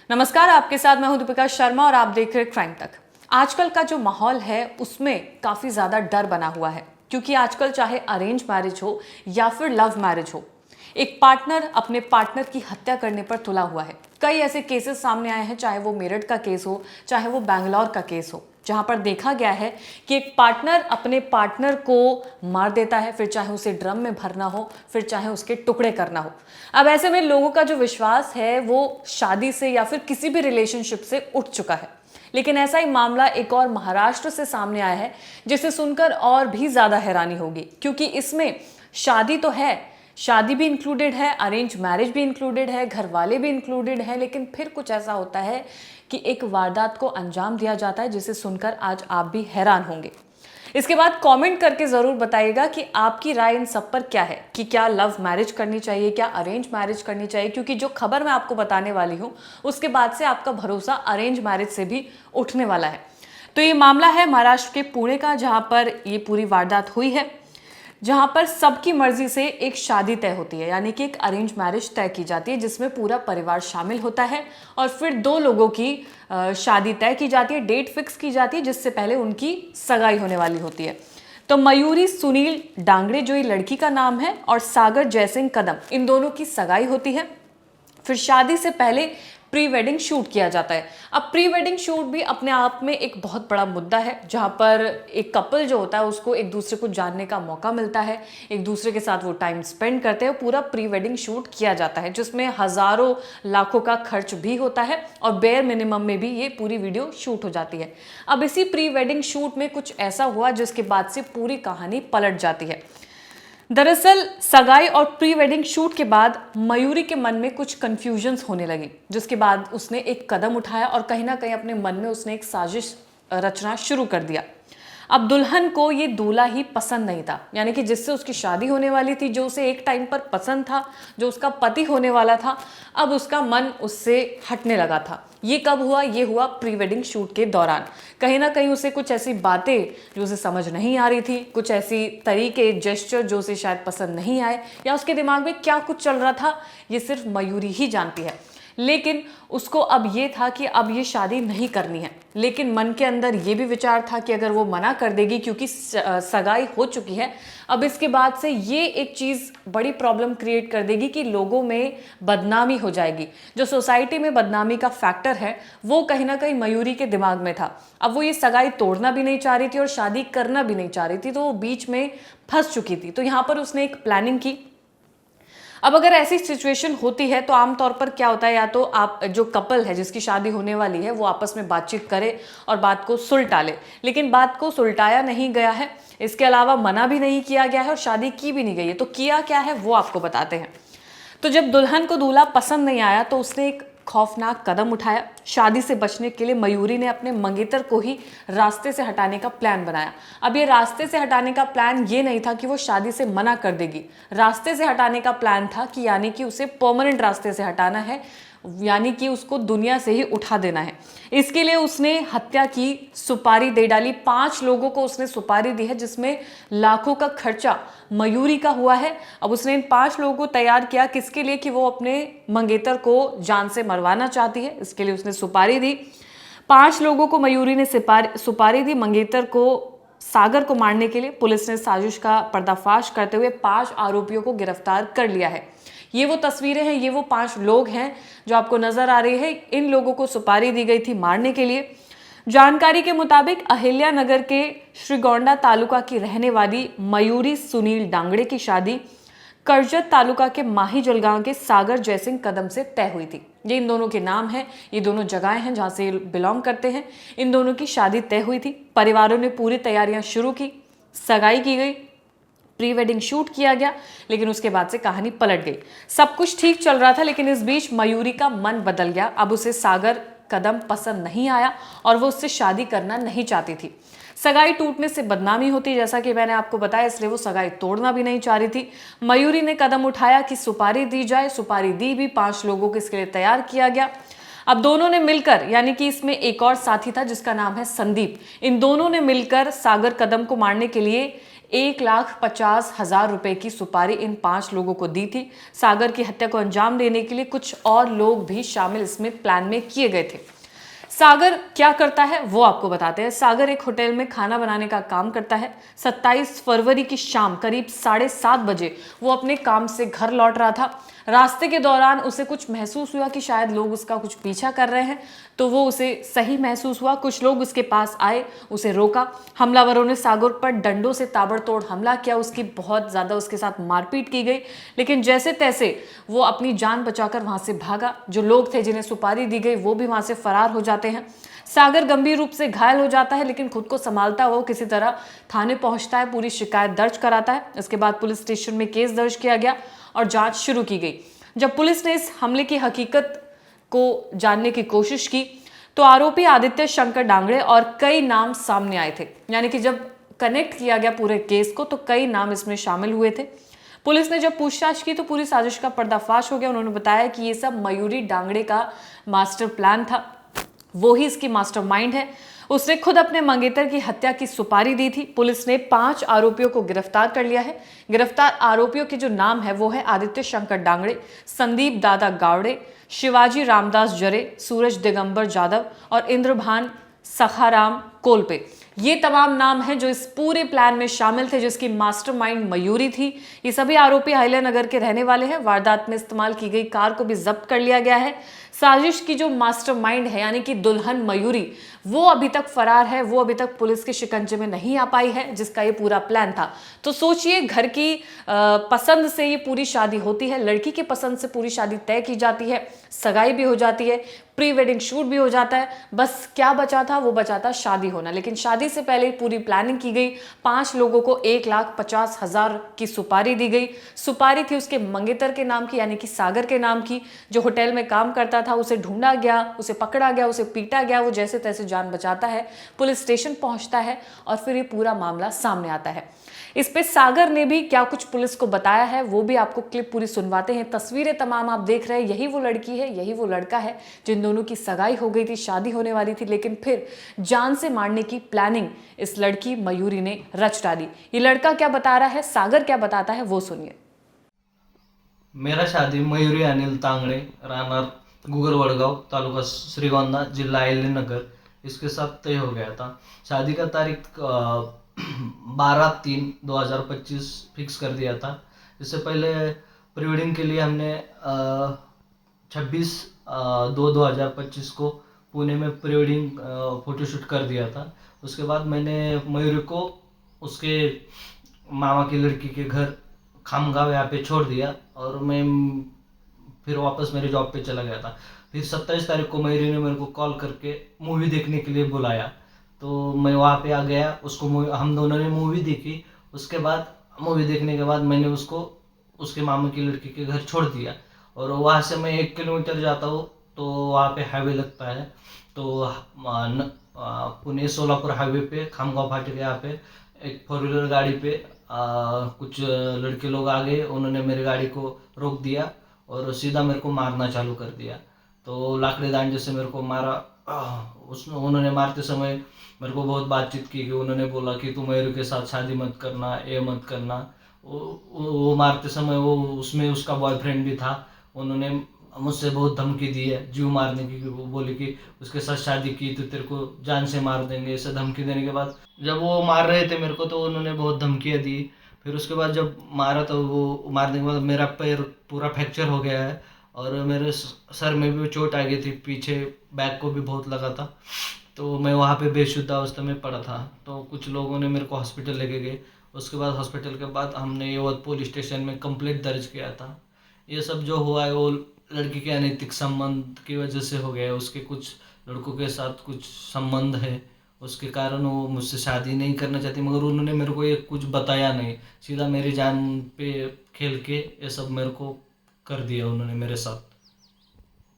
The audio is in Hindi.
नमस्कार, आपके साथ मैं हूं दीपिका शर्मा और आप देख रहे हैं क्राइम तक। आजकल का जो माहौल है उसमें काफी ज्यादा डर बना हुआ है, क्योंकि आजकल चाहे अरेंज मैरिज हो या फिर लव मैरिज हो, एक पार्टनर अपने पार्टनर की हत्या करने पर तुला हुआ है। कई ऐसे केसेस सामने आए हैं, चाहे वो मेरठ का केस हो, चाहे वो बैंगलोर का केस हो, जहां पर देखा गया है कि एक पार्टनर अपने पार्टनर को मार देता है, फिर चाहे उसे ड्रम में भरना हो, फिर चाहे उसके टुकड़े करना हो। अब ऐसे में लोगों का जो विश्वास है वो शादी से या फिर किसी भी रिलेशनशिप से उठ चुका है। लेकिन ऐसा ही मामला एक और महाराष्ट्र से सामने आया है, जिसे सुनकर और भी ज्यादा हैरानी होगी, क्योंकि इसमें शादी तो है, शादी भी इंक्लूडेड है, अरेंज मैरिज भी इंक्लूडेड है, घर वाले भी इंक्लूडेड है, लेकिन फिर कुछ ऐसा होता है कि एक वारदात को अंजाम दिया जाता है, जिसे सुनकर आज आप भी हैरान होंगे। इसके बाद कमेंट करके जरूर बताइएगा कि आपकी राय इन सब पर क्या है, कि क्या लव मैरिज करनी चाहिए, क्या अरेंज मैरिज करनी चाहिए, क्योंकि जो खबर मैं आपको बताने वाली हूं उसके बाद से आपका भरोसा अरेंज मैरिज से भी उठने वाला है। तो ये मामला है महाराष्ट्र के पुणे का, जहां पर ये पूरी वारदात हुई है, जहां पर सबकी मर्जी से एक शादी तय होती है, यानी कि एक अरेंज मैरिज तय की जाती है, जिसमें पूरा परिवार शामिल होता है और फिर दो लोगों की शादी तय की जाती है, डेट फिक्स की जाती है, जिससे पहले उनकी सगाई होने वाली होती है। तो मयूरी सुनील डांगड़े, जो ये लड़की का नाम है, और सागर जयसिंह कदम, इन दोनों की सगाई होती है। फिर शादी से पहले प्री वेडिंग शूट किया जाता है। अब प्री वेडिंग शूट भी अपने आप में एक बहुत बड़ा मुद्दा है, जहां पर एक कपल जो होता है उसको एक दूसरे को जानने का मौका मिलता है, एक दूसरे के साथ वो टाइम स्पेंड करते हैं। पूरा प्री वेडिंग शूट किया जाता है, जिसमें हजारों लाखों का खर्च भी होता है और बेयर मिनिमम में भी ये पूरी वीडियो शूट हो जाती है। अब इसी प्री वेडिंग शूट में कुछ ऐसा हुआ जिसके बाद से पूरी कहानी पलट जाती है। दरअसल सगाई और प्री वेडिंग शूट के बाद मयूरी के मन में कुछ कंफ्यूजन्स होने लगी, जिसके बाद उसने एक कदम उठाया और कहीं ना कहीं अपने मन में उसने एक साजिश रचना शुरू कर दिया। अब दुल्हन को ये दूल्हा ही पसंद नहीं था, यानी कि जिससे उसकी शादी होने वाली थी, जो उसे एक टाइम पर पसंद था, जो उसका पति होने वाला था, अब उसका मन उससे हटने लगा था। ये कब हुआ? ये हुआ प्री वेडिंग शूट के दौरान। कहीं ना कहीं उसे कुछ ऐसी बातें जो उसे समझ नहीं आ रही थी, कुछ ऐसी तरीके, जेस्चर जो उसे शायद पसंद नहीं आए, या उसके दिमाग में क्या कुछ चल रहा था ये सिर्फ मयूरी ही जानती है। लेकिन उसको अब ये था कि अब ये शादी नहीं करनी है, लेकिन मन के अंदर ये भी विचार था कि अगर वो मना कर देगी, क्योंकि सगाई हो चुकी है, अब इसके बाद से ये एक चीज़ बड़ी प्रॉब्लम क्रिएट कर देगी कि लोगों में बदनामी हो जाएगी। जो सोसाइटी में बदनामी का फैक्टर है वो कहीं ना कहीं मयूरी के दिमाग में था। अब वो ये सगाई तोड़ना भी नहीं चाह रही थी और शादी करना भी नहीं चाह रही थी, तो वो बीच में फंस चुकी थी। तो यहाँ पर उसने एक प्लानिंग की। अब अगर ऐसी सिचुएशन होती है तो आमतौर पर क्या होता है, या तो आप जो कपल है जिसकी शादी होने वाली है वो आपस में बातचीत करे और बात को सुलटा ले, लेकिन बात को सुलटाया नहीं गया है, इसके अलावा मना भी नहीं किया गया है और शादी की भी नहीं गई है। तो किया क्या है वो आपको बताते हैं। तो जब दुल्हन को दूल्हा पसंद नहीं आया तो उसने एक खौफनाक कदम उठाया। शादी से बचने के लिए मयूरी ने अपने मंगेतर को ही रास्ते से हटाने का प्लान बनाया। अब ये रास्ते से हटाने का प्लान ये नहीं था कि वो शादी से मना कर देगी, रास्ते से हटाने का प्लान था कि यानी कि उसे परमानेंट रास्ते से हटाना है, यानी कि उसको दुनिया से ही उठा देना है। इसके लिए उसने हत्या की सुपारी दे डाली। 5 लोगों को उसने सुपारी दी है, जिसमें लाखों का खर्चा मयूरी का हुआ है। अब उसने इन 5 लोगों को तैयार किया, किसके लिए? कि वो अपने मंगेतर को जान से मरवाना चाहती है, इसके लिए उसने सुपारी दी। 5 लोगों को मयूरी ने सुपारी दी मंगेतर को, सागर को मारने के लिए। पुलिस ने साजिश का पर्दाफाश करते हुए 5 आरोपियों को गिरफ्तार कर लिया है। ये वो तस्वीरें हैं, ये वो 5 लोग हैं जो आपको नजर आ रही है। इन लोगों को सुपारी दी गई थी मारने के लिए। जानकारी के मुताबिक अहिल्या नगर के श्रीगोंडा तालुका की रहने वाली मयूरी सुनील डांगड़े की शादी करजत तालुका के माही जलगांव के सागर जयसिंह कदम से तय हुई थी। ये इन दोनों के नाम हैं, ये दोनों जगहें हैं जहां से बिलोंग करते हैं। इन दोनों की शादी तय हुई थी। परिवारों ने पूरी तैयारियां शुरू की, सगाई की गई, प्री वेडिंग शूट किया गया, लेकिन उसके बाद से कहानी पलट गई। सब कुछ ठीक चल रहा था, लेकिन इस बीच मयूरी का मन बदल गया। अब उसे सागर कदम पसंद नहीं आया और वो उससे शादी करना नहीं चाहती थी। सगाई टूटने से बदनामी होती, जैसा कि मैंने आपको बताया, इसलिए वो सगाई तोड़ना भी नहीं चाह रही थी। मयूरी ने कदम उठाया कि सुपारी दी जाए। सुपारी दी भी, 5 लोगों को इसके लिए तैयार किया गया। अब दोनों ने मिलकर, यानी कि इसमें एक और साथी था जिसका नाम है संदीप, इन दोनों ने मिलकर सागर कदम को मारने के लिए 1,50,000 रुपए की सुपारी इन 5 लोगों को दी थी। सागर की हत्या को अंजाम देने के लिए कुछ और लोग भी शामिल इसमें प्लान में किए गए थे। सागर क्या करता है वो आपको बताते हैं। सागर एक होटल में खाना बनाने का काम करता है। 27 फरवरी की शाम करीब 7:30 बजे वो अपने काम से घर लौट रहा था। रास्ते के दौरान उसे कुछ महसूस हुआ कि शायद लोग उसका कुछ पीछा कर रहे हैं, तो वो उसे सही महसूस हुआ। कुछ लोग उसके पास आए, उसे रोका। हमलावरों ने सागर पर डंडों से ताबड़तोड़ हमला किया। उसकी बहुत ज़्यादा उसके साथ मारपीट की गई, लेकिन जैसे तैसे वो अपनी जान बचाकर वहां से भागा। जो लोग थे जिन्हें सुपारी दी गई वो भी वहां से फरार हो जाते हैं। सागर गंभीर रूप से घायल हो जाता है, लेकिन खुद को संभालता हुआ किसी तरह थाने पहुंचता है, पूरी शिकायत दर्ज कराता है। इसके बाद पुलिस स्टेशन में केस दर्ज किया गया और जांच शुरू की गई। जब पुलिस ने इस हमले की हकीकत को जानने की कोशिश की तो आरोपी आदित्य शंकर डांगड़े और कई नाम सामने आए थे। यानी कि जब कनेक्ट किया गया पूरे केस को तो कई नाम इसमें शामिल हुए थे। पुलिस ने जब पूछताछ की तो पूरी साजिश का पर्दाफाश हो गया। उन्होंने बताया कि ये सब मयूरी डांगड़े का मास्टर प्लान था, वो ही इसकी मास्टरमाइंड है। उसने खुद अपने मंगेतर की हत्या की सुपारी दी थी। पुलिस ने 5 आरोपियों को गिरफ्तार कर लिया है। गिरफ्तार आरोपियों के जो नाम है वो है आदित्य शंकर डांगड़े, संदीप दादा गावड़े, शिवाजी रामदास जरे, सूरज दिगंबर जाधव और इंद्रभान सखाराम कोलपे। ये तमाम नाम हैं जो इस पूरे प्लान में शामिल थे, जिसकी मास्टरमाइंड मयूरी थी। ये सभी आरोपी अहिल्यानगर के रहने वाले हैं। वारदात में इस्तेमाल की गई कार को भी जब्त कर लिया गया है। साजिश की जो मास्टरमाइंड है यानी कि दुल्हन मयूरी, वो अभी तक फरार है। वो अभी तक पुलिस के शिकंजे में नहीं आ पाई है, जिसका ये पूरा प्लान था। तो सोचिए, घर की पसंद से ये पूरी शादी होती है, लड़की की पसंद से पूरी शादी तय की जाती है, सगाई भी हो जाती है, प्री वेडिंग शूट भी हो जाता है। बस क्या बचा था? वो बचा था शादी होना। लेकिन शादी से पहले पूरी प्लानिंग की गई। 5 लोगों को 1,50,000 की सुपारी दी गई। सुपारी थी उसके मंगेतर के नाम की, यानी कि सागर के नाम की, जो होटल में काम करता था। उसे ढूंढा गया, उसे पकड़ा गया, उसे पीटा गया। वो जैसे तैसे जान बचाता है, पुलिस स्टेशन पहुंचता है और फिर ये पूरा मामला सामने आता है। इस पे सागर ने भी क्या कुछ पुलिस को बताया है वो भी आपको क्लिप पूरी सुनवाते हैं। तस्वीरें तमाम आप देख रहे हैं, यही वो लड़की है, यही वो लड़का है जिन दोनों की सगाई हो गई थी, शादी होने वाली थी, लेकिन फिर जान से मारने की प्लानिंग इस लड़की मयूरी ने रच डाली। ये लड़का क्या बता रहा है, सागर क्या बताता है, वो सुनिए। मेरा शादी मयूरी अनिल तांगड़े, राहणार गुगर वडगाव, तालुका श्रीगोंदा, जिला अहिल्यानगर, इसके साथ तय हो गया था। शादी का तारीख 12/3/2025 फिक्स कर दिया था। इससे पहले प्री वेडिंग के लिए हमने 26/2/2025 को पुणे में प्री वेडिंग फोटोशूट कर दिया था। उसके बाद मैंने मयूरी को उसके मामा की लड़की के घर खामगांव यहाँ पे छोड़ दिया और मैं फिर वापस मेरे जॉब पे चला गया था। फिर 27 तारीख को मयूरी ने मेरे को कॉल करके मूवी देखने के लिए बुलाया, तो मैं वहाँ पे आ गया। उसको हम दोनों ने मूवी देखी। उसके बाद मूवी देखने के बाद मैंने उसको उसके मामा की लड़की के घर छोड़ दिया और वहाँ से मैं 1 किलोमीटर जाता हूँ तो वहाँ पे हाईवे लगता है। तो पुणे सोलापुर हाईवे पे खामगांव फाटे के यहाँ पे एक 4 व्हीलर गाड़ी पे कुछ लड़के लोग आ गए। उन्होंने मेरी गाड़ी को रोक दिया और सीधा मेरे को मारना चालू कर दिया। तो लाकड़ी दांडे से मेरे को मारा। उसमें उन्होंने मारते समय मेरे को बहुत बातचीत की कि उन्होंने बोला कि तुम मयूर के साथ शादी मत करना, ये मत करना। वो मारते समय वो उसमें उसका बॉयफ्रेंड भी था। उन्होंने मुझसे बहुत धमकी दी है जीव मारने की। वो बोले कि उसके साथ शादी की तो तेरे को जान से मार देंगे। ऐसे धमकी देने के बाद जब वो मार रहे थे मेरे को तो उन्होंने बहुत धमकियाँ दी। फिर उसके बाद जब मारा तो वो मारने के बाद मेरा पैर पूरा फ्रैक्चर हो गया है और मेरे सर में भी चोट आ गई थी, पीछे बैक को भी बहुत लगा था। तो मैं वहाँ पे बेशुद्ध अवस्था में पड़ा था। तो कुछ लोगों ने मेरे को हॉस्पिटल लेके गए। उसके बाद हॉस्पिटल के बाद हमने येवत पुलिस स्टेशन में कंप्लेंट दर्ज किया था। ये सब जो हुआ है वो लड़की के अनैतिक संबंध की वजह से हो गया। उसके कुछ लड़कों के साथ कुछ संबंध है, उसके कारण वो मुझसे शादी नहीं करना चाहती। मगर उन्होंने मेरे को ये कुछ बताया नहीं, सीधा मेरी जान पे खेल के ये सब मेरे को कर दिया उन्होंने मेरे साथ।